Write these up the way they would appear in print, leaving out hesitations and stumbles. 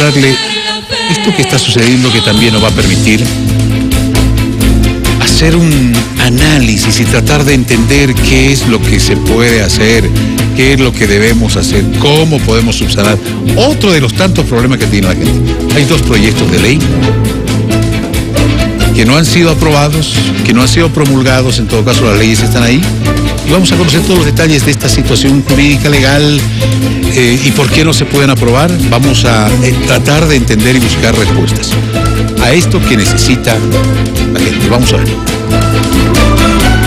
mostrarle esto que está sucediendo, que también nos va a permitir hacer un análisis y tratar de entender qué es lo que se puede hacer, qué es lo que debemos hacer, cómo podemos subsanar otro de los tantos problemas que tiene la gente. Hay 2 proyectos de ley que no han sido aprobados, que no han sido promulgados, en todo caso las leyes están ahí, y vamos a conocer todos los detalles de esta situación jurídica, legal, y por qué no se pueden aprobar. Vamos a tratar de entender y buscar respuestas a esto que necesita la gente. Vamos a ver.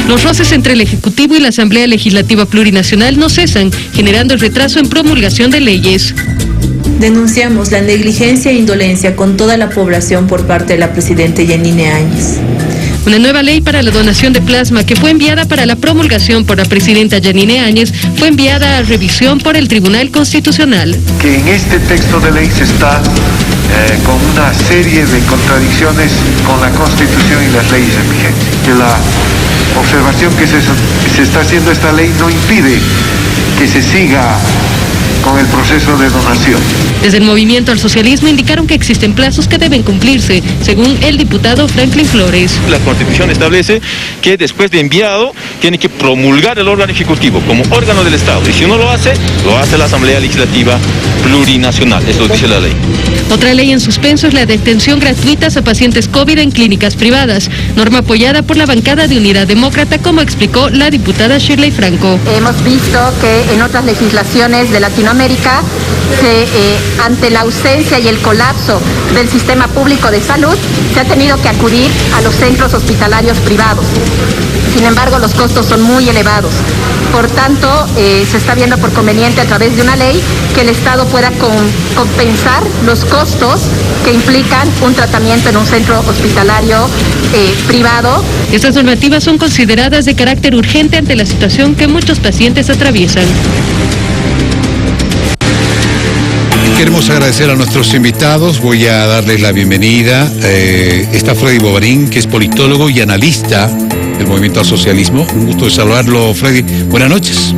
Los roces entre el Ejecutivo y la Asamblea Legislativa Plurinacional no cesan, generando el retraso en promulgación de leyes. Denunciamos la negligencia e indolencia con toda la población por parte de la presidenta Yanine Áñez. Una nueva ley para la donación de plasma que fue enviada para la promulgación por la presidenta Yanine Áñez fue enviada a revisión por el Tribunal Constitucional. Que en este texto de ley se está con una serie de contradicciones con la Constitución y las leyes en vigencia. Que la observación que se está haciendo esta ley no impide que se siga con el proceso de donación. Desde el Movimiento al Socialismo indicaron que existen plazos que deben cumplirse, según el diputado Franklin Flores. La Constitución establece que después de enviado tiene que promulgar el órgano ejecutivo como órgano del Estado, y si no lo hace la Asamblea Legislativa Plurinacional. Eso dice la ley. Otra ley en suspenso es la de detención gratuitas a pacientes COVID en clínicas privadas, norma apoyada por la bancada de Unidad Demócrata, como explicó la diputada Shirley Franco. Hemos visto que en otras legislaciones de Latinoamérica, ante la ausencia y el colapso del sistema público de salud, se ha tenido que acudir a los centros hospitalarios privados. Sin embargo, los costos son muy elevados. Por tanto, se está viendo por conveniente a través de una ley que el Estado pueda compensar los costos que implican un tratamiento en un centro hospitalario privado. Estas normativas son consideradas de carácter urgente ante la situación que muchos pacientes atraviesan. Queremos agradecer a nuestros invitados. Voy a darles la bienvenida. Está Freddy Bovarín, que es politólogo y analista del Movimiento al Socialismo. Un gusto de saludarlo, Freddy. Buenas noches.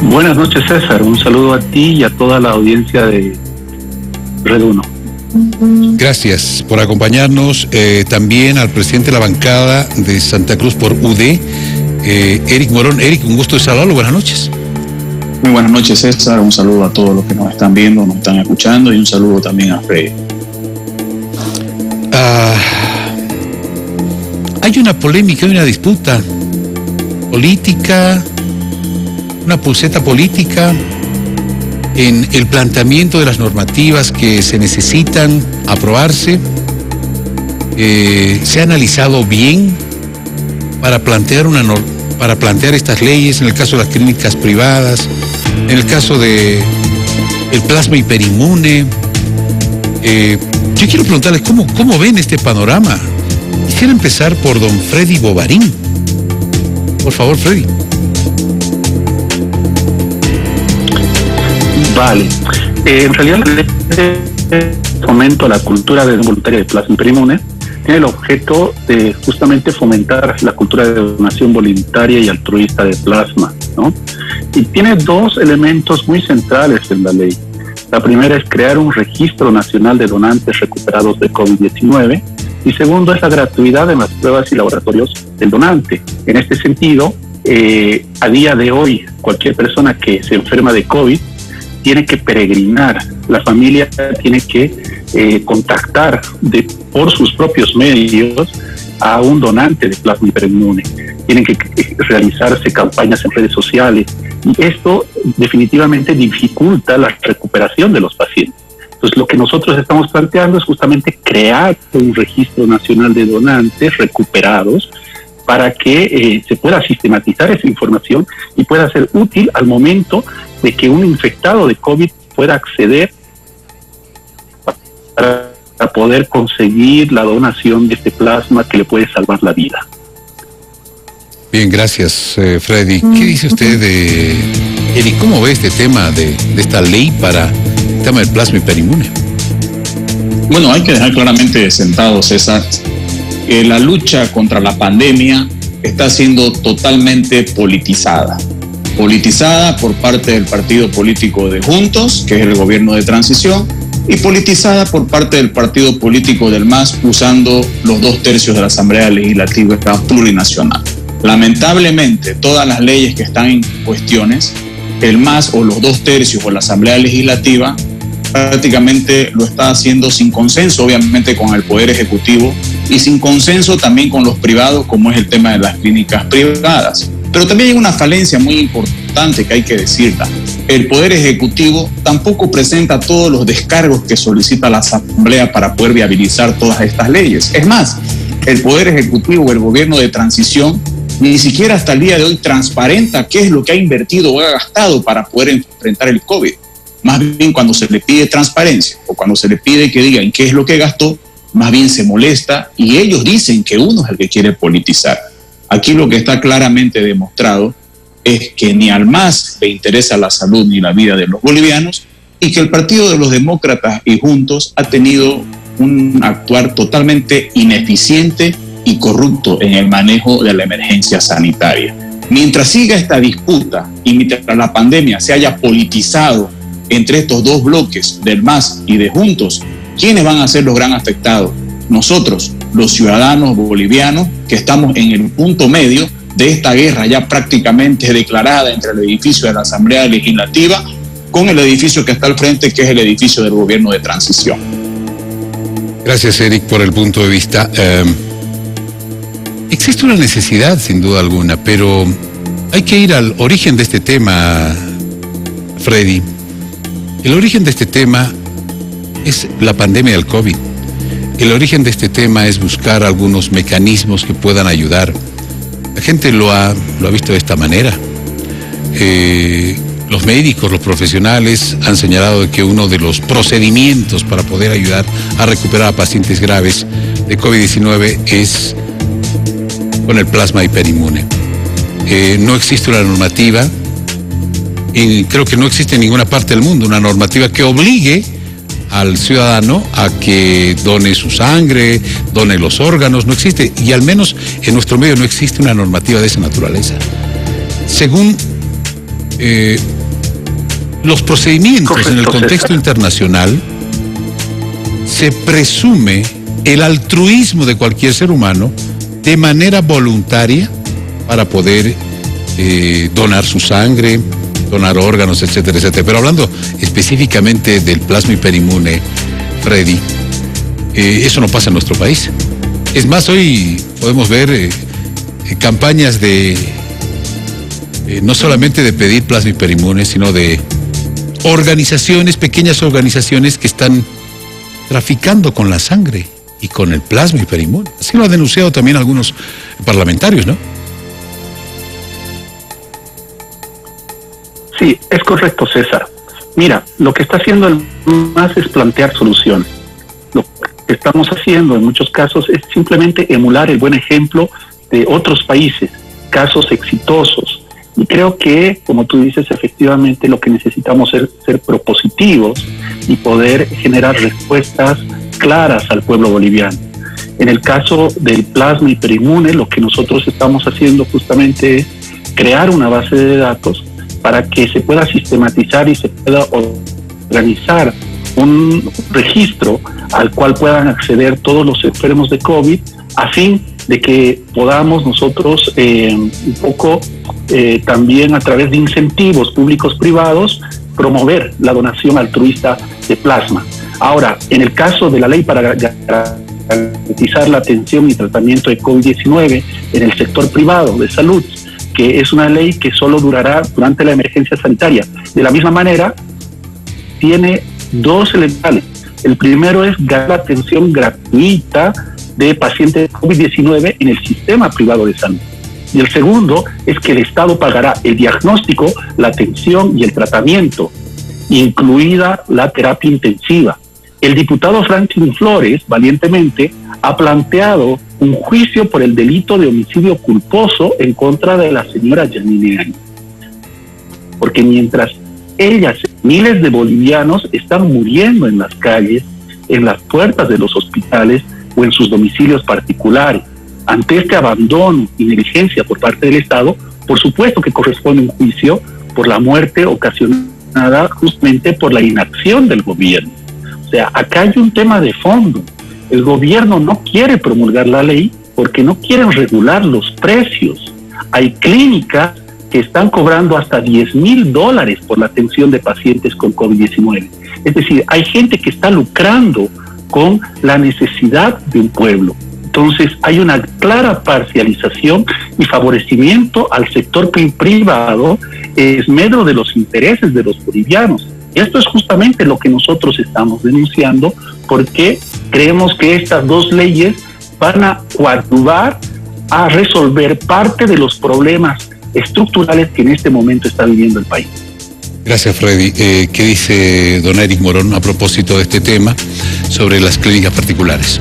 Buenas noches, César. Un saludo a ti y a toda la audiencia de Red 1. Gracias por acompañarnos. También al presidente de la bancada de Santa Cruz por UD, Eric Morón. Eric, un gusto de saludarlo. Buenas noches. Muy buenas noches, César. Un saludo a todos los que nos están viendo, nos están escuchando, y un saludo también a Freddy. Hay una polémica, hay una disputa política, una pulseta política en el planteamiento de las normativas que se necesitan aprobarse. Se ha analizado bien para plantear estas leyes, en el caso de las clínicas privadas, en el caso de el plasma hiperinmune. Yo quiero preguntarles cómo ven este panorama. Quisiera empezar por don Freddy Bovarín. Por favor, Freddy. Vale. En realidad, el fomento a la cultura voluntaria de plasma hiperinmune tiene el objeto de justamente fomentar la cultura de donación voluntaria y altruista de plasma, ¿no? Y tiene 2 elementos muy centrales en la ley. La primera es crear un registro nacional de donantes recuperados de COVID-19, y segundo es la gratuidad en las pruebas y laboratorios del donante. En este sentido, a día de hoy, cualquier persona que se enferma de COVID tiene que peregrinar, la familia tiene que contactar por sus propios medios a un donante de plasma hiperinmune. Tienen que realizarse campañas en redes sociales, y esto definitivamente dificulta la recuperación de los pacientes. Entonces, lo que nosotros estamos planteando es justamente crear un registro nacional de donantes recuperados para que se pueda sistematizar esa información y pueda ser útil al momento de que un infectado de COVID pueda acceder para poder conseguir la donación de este plasma que le puede salvar la vida. Bien, gracias, Freddy. ¿Qué dice usted Eric, cómo ve este tema de esta ley para el tema del plasma hiperinmune? Bueno, hay que dejar claramente sentado, César, que la lucha contra la pandemia está siendo totalmente politizada. politizada por parte del partido político de Juntos, que es el gobierno de transición, y politizada por parte del partido político del MAS, usando los 2/3 de la Asamblea Legislativa plurinacional. Lamentablemente, todas las leyes que están en cuestiones, el MAS o los 2/3 o la Asamblea Legislativa prácticamente lo está haciendo sin consenso, obviamente, con el Poder Ejecutivo y sin consenso también con los privados, como es el tema de las clínicas privadas. Pero también hay una falencia muy importante que hay que decirla. El Poder Ejecutivo tampoco presenta todos los descargos que solicita la Asamblea para poder viabilizar todas estas leyes. Es más, el Poder Ejecutivo o el gobierno de transición ni siquiera hasta el día de hoy transparenta qué es lo que ha invertido o ha gastado para poder enfrentar el COVID. Más bien, cuando se le pide transparencia o cuando se le pide que digan qué es lo que gastó, más bien se molesta y ellos dicen que uno es el que quiere politizar. Aquí lo que está claramente demostrado es que ni al MAS le interesa la salud ni la vida de los bolivianos y que el Partido de los Demócratas y Juntos ha tenido un actuar totalmente ineficiente y corrupto en el manejo de la emergencia sanitaria. Mientras siga esta disputa y mientras la pandemia se haya politizado entre estos dos bloques del MAS y de Juntos, ¿quiénes van a ser los gran afectados? Nosotros, los ciudadanos bolivianos, que estamos en el punto medio de esta guerra ya prácticamente declarada entre el edificio de la Asamblea Legislativa con el edificio que está al frente, que es el edificio del gobierno de transición. Gracias, Eric, por el punto de vista. Existe una necesidad, sin duda alguna, pero hay que ir al origen de este tema, Freddy. El origen de este tema es la pandemia del COVID. El origen de este tema es buscar algunos mecanismos que puedan ayudar. La gente lo ha visto de esta manera. Los médicos, los profesionales han señalado de que uno de los procedimientos para poder ayudar a recuperar a pacientes graves de COVID-19 es con el plasma hiperinmune. No existe una normativa, y creo que no existe en ninguna parte del mundo una normativa que obligue al ciudadano a que done su sangre, done los órganos. No existe, y al menos en nuestro medio no existe una normativa de esa naturaleza. Según los procedimientos en el contexto internacional, se presume el altruismo de cualquier ser humano de manera voluntaria para poder donar su sangre, donar órganos, etcétera, etcétera. Pero hablando específicamente del plasma hiperinmune, Freddy, eso no pasa en nuestro país. Es más, hoy podemos ver campañas de no solamente de pedir plasma hiperinmune, sino de organizaciones, pequeñas organizaciones que están traficando con la sangre y con el plasma hiperinmune. Así lo han denunciado también algunos parlamentarios, ¿no? Sí, es correcto, César. Mira, lo que está haciendo el MAS es plantear soluciones. Lo que estamos haciendo en muchos casos es simplemente emular el buen ejemplo de otros países, casos exitosos. Y creo que, como tú dices, efectivamente lo que necesitamos es ser propositivos y poder generar respuestas claras al pueblo boliviano. En el caso del plasma hiperinmune, lo que nosotros estamos haciendo justamente es crear una base de datos para que se pueda sistematizar y se pueda organizar un registro al cual puedan acceder todos los enfermos de COVID, a fin de que podamos nosotros un poco también a través de incentivos públicos privados promover la donación altruista de plasma. Ahora, en el caso de la ley para garantizar la atención y tratamiento de COVID-19 en el sector privado de salud, que es una ley que solo durará durante la emergencia sanitaria. De la misma manera, tiene dos elementos. El primero es dar la atención gratuita de pacientes COVID-19 en el sistema privado de salud. Y el segundo es que el Estado pagará el diagnóstico, la atención y el tratamiento, incluida la terapia intensiva. El diputado Franklin Flores, valientemente, ha planteado un juicio por el delito de homicidio culposo en contra de la señora Yanine Áñez. Porque mientras ellas, miles de bolivianos están muriendo en las calles, en las puertas de los hospitales o en sus domicilios particulares. Ante este abandono y negligencia por parte del Estado, por supuesto que corresponde un juicio por la muerte ocasionada justamente por la inacción del gobierno. O sea, acá hay un tema de fondo. El gobierno no quiere promulgar la ley porque no quieren regular los precios. Hay clínicas que están cobrando hasta $10,000 por la atención de pacientes con COVID-19. Es decir, hay gente que está lucrando con la necesidad de un pueblo. Entonces, hay una clara parcialización y favorecimiento al sector privado, esmero de los intereses de los bolivianos. Y esto es justamente lo que nosotros estamos denunciando, porque creemos que estas dos leyes van a coadyuvar a resolver parte de los problemas estructurales que en este momento está viviendo el país. Gracias, Freddy. ¿Qué dice don Eric Morón a propósito de este tema sobre las clínicas particulares?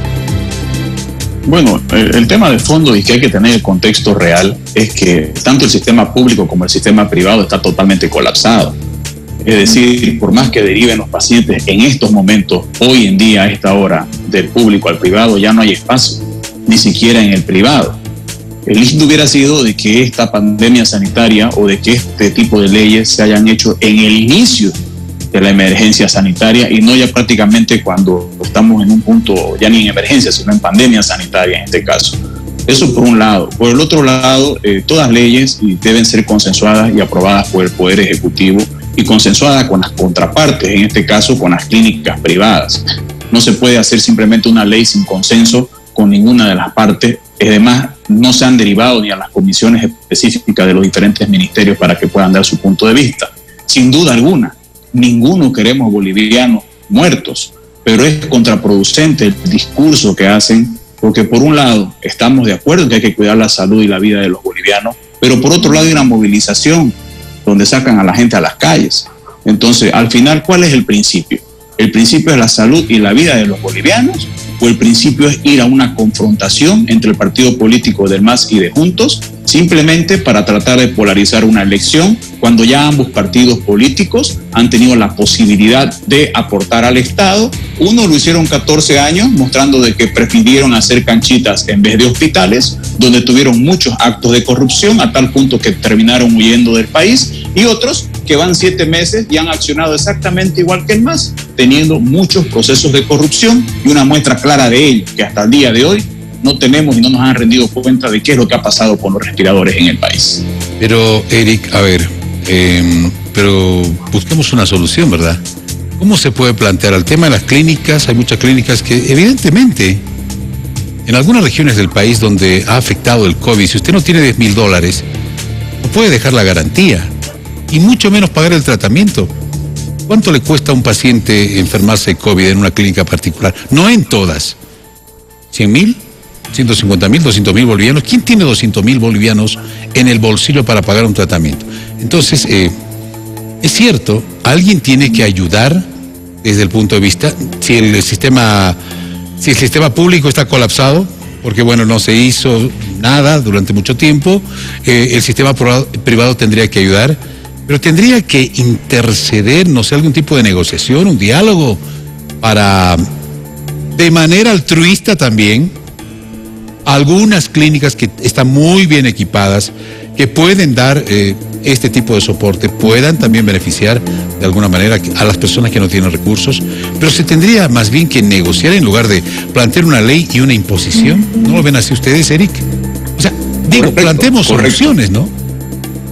Bueno, el tema de fondo y que hay que tener el contexto real es que tanto el sistema público como el sistema privado está totalmente colapsado. Es decir, por más que deriven los pacientes en estos momentos, hoy en día, a esta hora, del público al privado, ya no hay espacio, ni siquiera en el privado. El lindo hubiera sido de que esta pandemia sanitaria o de que este tipo de leyes se hayan hecho en el inicio de la emergencia sanitaria y no ya prácticamente cuando estamos en un punto, ya ni en emergencia, sino en pandemia sanitaria en este caso. Eso por un lado. Por el otro lado, todas leyes deben ser consensuadas y aprobadas por el Poder Ejecutivo y consensuadas con las contrapartes, en este caso con las clínicas privadas. No se puede hacer simplemente una ley sin consenso con ninguna de las partes. Además, no se han derivado ni a las comisiones específicas de los diferentes ministerios para que puedan dar su punto de vista. Sin duda alguna, ninguno queremos bolivianos muertos, pero es contraproducente el discurso que hacen, porque por un lado estamos de acuerdo en que hay que cuidar la salud y la vida de los bolivianos, pero por otro lado hay una movilización donde sacan a la gente a las calles. Entonces, al final, ¿cuál es el principio? ¿El principio es la salud y la vida de los bolivianos? ¿O el principio es ir a una confrontación entre el partido político del MAS y de Juntos, simplemente para tratar de polarizar una elección cuando ya ambos partidos políticos han tenido la posibilidad de aportar al Estado? Uno lo hicieron 14 años, mostrando de que prefirieron hacer canchitas en vez de hospitales, donde tuvieron muchos actos de corrupción a tal punto que terminaron huyendo del país, y otros que van 7 meses y han accionado exactamente igual que el MAS, teniendo muchos procesos de corrupción y una muestra clara de ello, que hasta el día de hoy no tenemos y no nos han rendido cuenta de qué es lo que ha pasado con los respiradores en el país. Pero, Eric, a ver, pero busquemos una solución, ¿verdad? ¿Cómo se puede plantear el tema de las clínicas? Hay muchas clínicas que, evidentemente, en algunas regiones del país donde ha afectado el COVID, si usted no tiene $10,000, no puede dejar la garantía, y mucho menos pagar el tratamiento. ¿Cuánto le cuesta a un paciente enfermarse de COVID en una clínica particular? No en todas. ¿100,000? ¿150,000? ¿200,000 bolivianos? ¿Quién tiene 200,000 bolivianos en el bolsillo para pagar un tratamiento? Entonces, es cierto, alguien tiene que ayudar desde el punto de vista, si el sistema público está colapsado, porque bueno, no se hizo nada durante mucho tiempo, el sistema privado tendría que ayudar, pero tendría que interceder, no sé, algún tipo de negociación, un diálogo, para, de manera altruista también, algunas clínicas que están muy bien equipadas, que pueden dar este tipo de soporte, puedan también beneficiar de alguna manera a las personas que no tienen recursos, pero se tendría más bien que negociar en lugar de plantear una ley y una imposición. ¿No lo ven así ustedes, Eric? O sea, digo, planteemos soluciones, ¿no?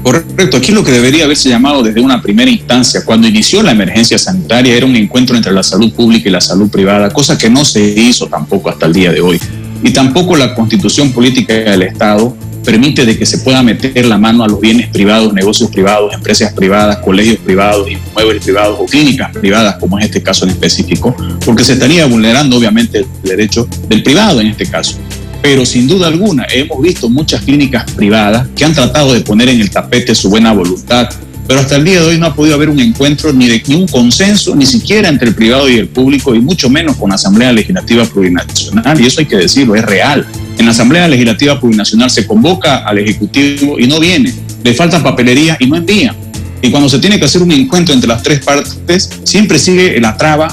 Correcto, aquí lo que debería haberse llamado desde una primera instancia, cuando inició la emergencia sanitaria, era un encuentro entre la salud pública y la salud privada, cosa que no se hizo tampoco hasta el día de hoy. Y tampoco la Constitución Política del Estado permite de que se pueda meter la mano a los bienes privados, negocios privados, empresas privadas, colegios privados, inmuebles privados o clínicas privadas, como es este caso en específico, porque se estaría vulnerando obviamente el derecho del privado en este caso. Pero sin duda alguna hemos visto muchas clínicas privadas que han tratado de poner en el tapete su buena voluntad, pero hasta el día de hoy no ha podido haber un encuentro ni un consenso, ni siquiera entre el privado y el público, y mucho menos con la Asamblea Legislativa Plurinacional, y eso hay que decirlo, es real. En la Asamblea Legislativa Plurinacional se convoca al Ejecutivo y no viene, le falta papelería y no envía. Y cuando se tiene que hacer un encuentro entre las tres partes, siempre sigue la traba,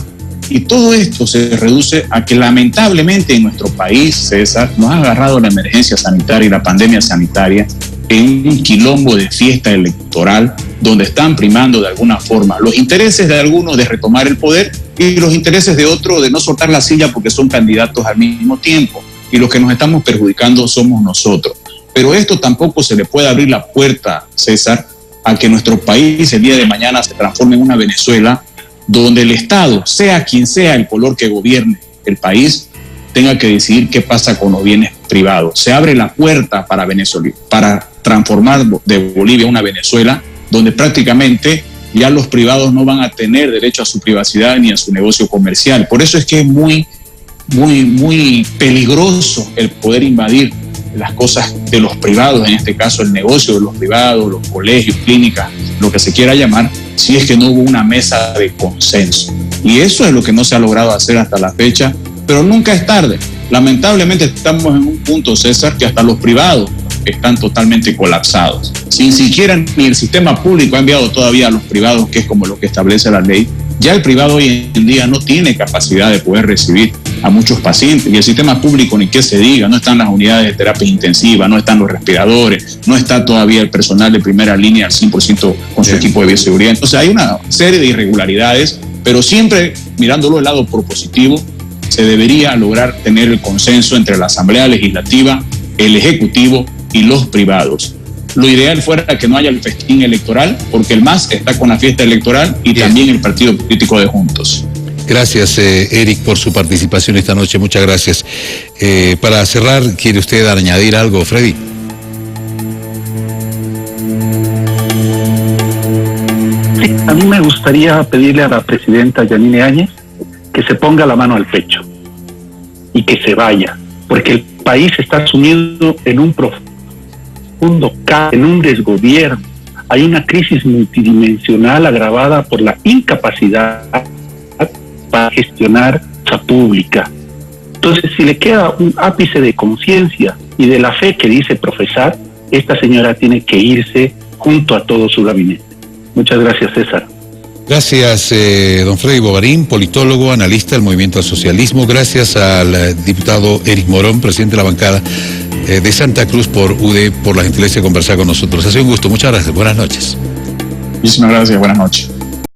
y todo esto se reduce a que lamentablemente en nuestro país, César, nos ha agarrado la emergencia sanitaria y la pandemia sanitaria en un quilombo de fiesta electoral donde están primando de alguna forma los intereses de algunos de retomar el poder y los intereses de otros de no soltar la silla porque son candidatos al mismo tiempo. Y los que nos estamos perjudicando somos nosotros. Pero esto tampoco se le puede abrir la puerta, César, a que nuestro país el día de mañana se transforme en una Venezuela donde el Estado, sea quien sea el color que gobierne el país, tenga que decidir qué pasa con los bienes privados. Se abre la puerta para Venezuela, para transformar de Bolivia una Venezuela donde prácticamente ya los privados no van a tener derecho a su privacidad ni a su negocio comercial. Por eso es que es muy peligroso el poder invadir las cosas de los privados, en este caso el negocio de los privados, los colegios, clínicas, lo que se quiera llamar, si es que no hubo una mesa de consenso. Y eso es lo que no se ha logrado hacer hasta la fecha, pero nunca es tarde. Lamentablemente estamos en un punto, César, que hasta los privados están totalmente colapsados. Sin siquiera ni el sistema público ha enviado todavía a los privados, que es como lo que establece la ley. Ya el privado hoy en día no tiene capacidad de poder recibir a muchos pacientes, y el sistema público ni qué se diga, no están las unidades de terapia intensiva, no están los respiradores, no está todavía el personal de primera línea al 100% con su equipo de bioseguridad. Entonces hay una serie de irregularidades, pero siempre mirándolo del lado propositivo, se debería lograr tener el consenso entre la Asamblea Legislativa, el Ejecutivo y los privados. Lo ideal fuera que no haya el festín electoral, porque el MAS está con la fiesta electoral y también el partido político de Juntos. Gracias, Eric, por su participación esta noche. Muchas gracias. Para cerrar, ¿quiere usted añadir algo, Freddy? Sí, a mí me gustaría pedirle a la presidenta Yanine Áñez que se ponga la mano al pecho y que se vaya, porque el país está sumido en un profundo caos, en un desgobierno. Hay una crisis multidimensional agravada por la incapacidad para gestionar la pública. Entonces, si le queda un ápice de conciencia y de la fe que dice profesar, esta señora tiene que irse junto a todo su gabinete. Muchas gracias, César. Gracias, don Freddy Bogarín, politólogo, analista del Movimiento al Socialismo. Gracias al diputado Eric Morón, presidente de la bancada de Santa Cruz por UD, por la gentileza de conversar con nosotros. Ha sido un gusto. Muchas gracias. Buenas noches. Muchísimas gracias. Buenas noches.